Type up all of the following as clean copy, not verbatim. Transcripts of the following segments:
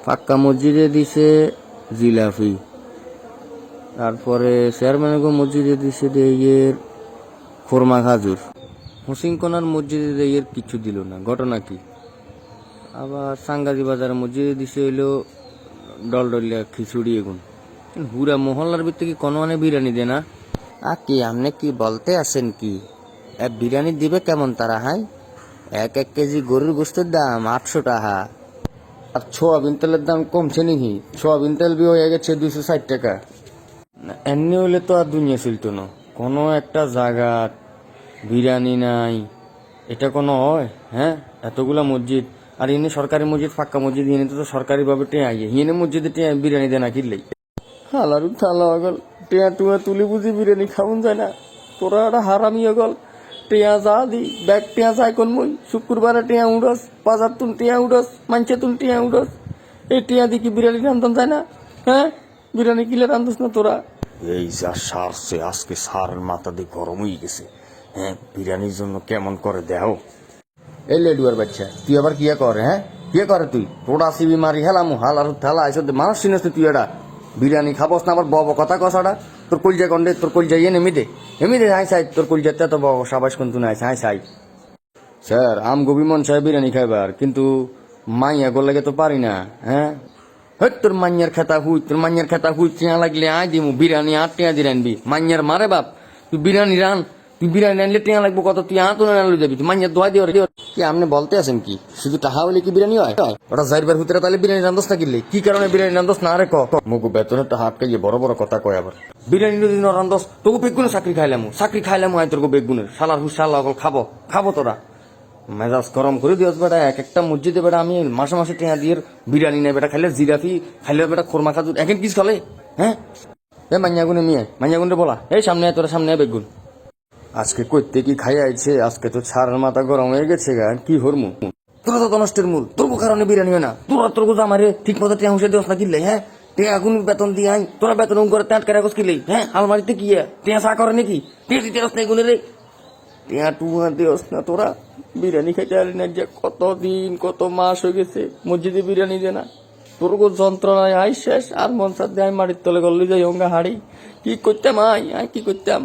পাক্কা মসজিদে দিছে জিলাপি, তারপরে চেয়ারম্যানগো মসজিদে দিছে ইয়ের খোরমা খাজুর। হোসিনকোনার মসজিদে ইয়ের কিছু দিল না, ঘটনা কি? আবার সাঙ্গাজি বাজার মসজিদে দিছে হইলো ডলডলিয়া খিচুড়ি এগুন। হুরা মহল্লার ভিতরে কি কোনো মানে বিরিয়ানি দে না? কি আপনি কি বলতে আছেন কি? বিরিয়ানি দিবে কেমন তারা? হাই, 1 কেজি গরুর গোস্তের দাম 800 টাকা। আর সোয়াবিন তেলের দাম কমছে নাকি? সোয়াবিন তেল বি হয়ে গেছে 260 টাকা। এমনি হইলে তো আর দুনিয়া চলতো না। কোনো একটা জায়গা বিরিয়ানি নাই, এটা কোনো হয়? হ্যাঁ, এতগুলা মসজিদ, আর ইনি সরকারি মসজিদ, পাক্কা মসজিদ, ইনি তো সরকারি ভাবে টেঁ আইয়ে হিনে মসজিদে টেঁ বিরিয়ানি দেয় না কিনলেই। হালারু থালা গল, টেয়া টুয়া তুলি বুঝি বিরিয়ানি খাওন যায় না? তোরা একটা হারামি গল, টেয়া যা দি ব্যাগ টেয়া যায় কোন মই শুক্রবারে টেয়া উড়স, বাজার তুন টেয়া উড়স, মাঞ্চে তুন টেয়া উড়স, এই টেয়া দি কি বিরিয়ানি রান্ধন যায় না? হ্যাঁ, বিরিয়ানি কিলে রান্ধস না তোরা? এই যা সারছে আজকে, সারের মাথা দিয়ে গরম হয়ে গেছে। হ্যাঁ, বিরিয়ানির জন্য কেমন করে দেও। এই লেডুয়ার বাচ্চা, তুই আবার কিয়া করে? হ্যাঁ, কিয়া করে তুই? তোরা আসিবি মারি হেলামু হাল আর থালা আইস মানুষ চিনিস তুই? এটা বিরিয়ানি খাবস না আবার বব কথা কষাটা? তোর কলজা কন্ডে, তোর কলজা ইয়ে এমনি দে হাই সাই, তোর কলজাতে তো বব সাবাস কোন তুই হাই সাই। স্যার, আম গোবি মন সাহেব বিরিয়ানি খাইবার, কিন্তু মাইয়া গোলাগে তো পারি না। হ্যাঁ, তোর মাইয়ার খেতা হুই, তোর মাইয়ার খেতা হুই, টিয়া লাগলে আয় দিমু বিরিয়ানি, আর টিয়া দিয়ে রানবি। মাইয়ার মারে বাপ, তুই বিরিয়ানি রান, তুই বিরিয়ানি আনলে টিয়া লাগবো কত? তুই আতো না আনলে যাবি, তুই মাইয়ার দোয়া দিয়ে কি আপনি বলতে আছেন কি? শুধু টাহা হলে কি বিরিয়ানি হয়? ওটা যাইবার ভিতরে তাহলে বিরিয়ানি রান্ধস না কিনলে কি কারণে বিরিয়ানি রান্ধস না? আরে মুগু বেতনের টাহা আটকে গিয়ে বড় বড় কথা কয় আবার। বিরিয়ানি যদি না রান্ধস তোকে বেগুনে চাকরি খাইলাম আয় তোর বেগুনের শালার হুস শালা খাবো তোরা। মেজাজ গরম করে দিওস বেটা, এক একটা মসজিদে বেটা আমি মাসে মাসে টিয়া দিয়ে বিরিয়ানি নেই বেটা, খাইলে জিরাফি, খাইলে বেটা খোরমা খাজুর, এখন কি চলে? হ্যাঁ, এ মাইয়াগুনে মাইয়াগুনে বলা, এই সামনে তোরা সামনে বেগুন। আজকে কইতে কি খাই আইছে, আজকে তো ছাড়ের মাথা গরম হয়ে গেছে গা, কি হরমু? তোরা তো নষ্টের মূল, তোর কারণে বিরিয়ানি হয় না। তোর গোজা আমারে ঠিক মতো টিয়া হুসে দিওস না কিনলে? হ্যাঁ, টিয়া এখন বেতন দিয়ে আই, তোরা বেতন করে ত্যাট করে কিনলে? হ্যাঁ, আলমারিতে কি টিয়া চা করে নাকি? টিয়া দিতে না এগুনে রে, টিয়া টুয়া দিওস না তোরা। বিরিয়ানি খাইতে পারি না যে কতদিন কত মাস হয়ে গেছে, মসজিদে বিরিয়ানি দে না। তোর যন্ত্রণায় আই শেষ, আর মন সাথে দেয় মাটির তলে গল্লি যাই অঙ্গা হাড়ি। কি করতাম আই কি করতাম?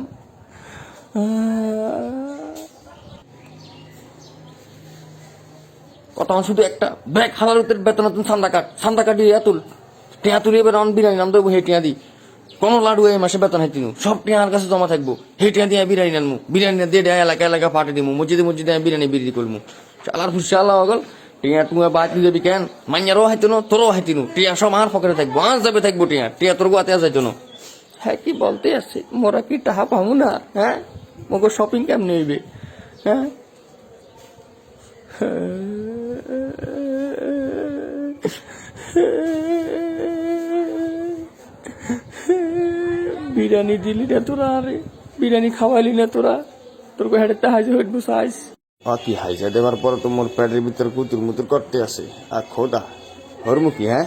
কথা শুধু একটা ব্যাগ হালারুতের বেতন তুমি সান্দা কাটি এতুল টিয়া তুলি এবার অন বিরিয়ানি নাম দেবো, হে টিয়া দি কোনো লাডু এই মাসে বেতন হাইতিনু সব টিয়ার কাছে জমা থাকবো, হে টিয়া দিয়ে বিরিয়ানি আনমু, বিরিয়ানি দিয়ে এলাকা পাঠে দিমু, মসজিদে বিরিয়ানি বিক্রি করবো। চালার ফুসালা হগল, টিয়া টুয়া বাদ যাবি কেন? মাইয়ারও হাইতিনো, তোরও হাইতিনু, টিয়া সব আর পকেটে থাকবো, আর যাবে থাকবো টিয়া তোর গোয়াতে যাইতো না। হ্যাঁ, কি বলতে আসছে? মোরা কি টাহা পাবো না? হ্যাঁ, মগো শপিং কেমনে হইবে? হ্যাঁ, বিরিয়ানি দিলি না তোরা, আরে বিরিয়ানি খাওয়াইলি না তোরা, তোর হেডে হাইজে হইব সাইজ। কি হাইজা দেওয়ার পর তো মোর পেটের ভিতর কুতুর মুতুর করতে আসে। আর খোদা হরমুখী, হ্যাঁ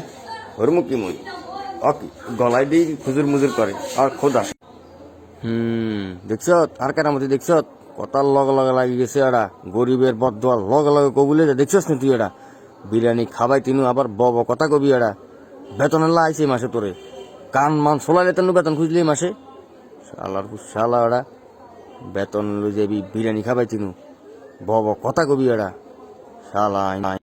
হরমুখী মই অকি গলায় দিই খুজুর মুজুর করে। আর খোদা দেখছ আর কেন মধ্যে দেখছ কথার লগে লাগি গেছে। এরা গরিবের বদোয়াল লগে কবুলে দেখছস না তুই? এরা বিরিয়ানি খাবাই তিনু আবার কথা কবি। এরা বেতনের লাইছে মাসে তোরে কান মান সোলাইলে তেন বেতন খুঁজলি মাসে। শালা এরা বেতন লই যাবি বিরিয়ানি খাবাই তিনু কথা কবি। এরা শালা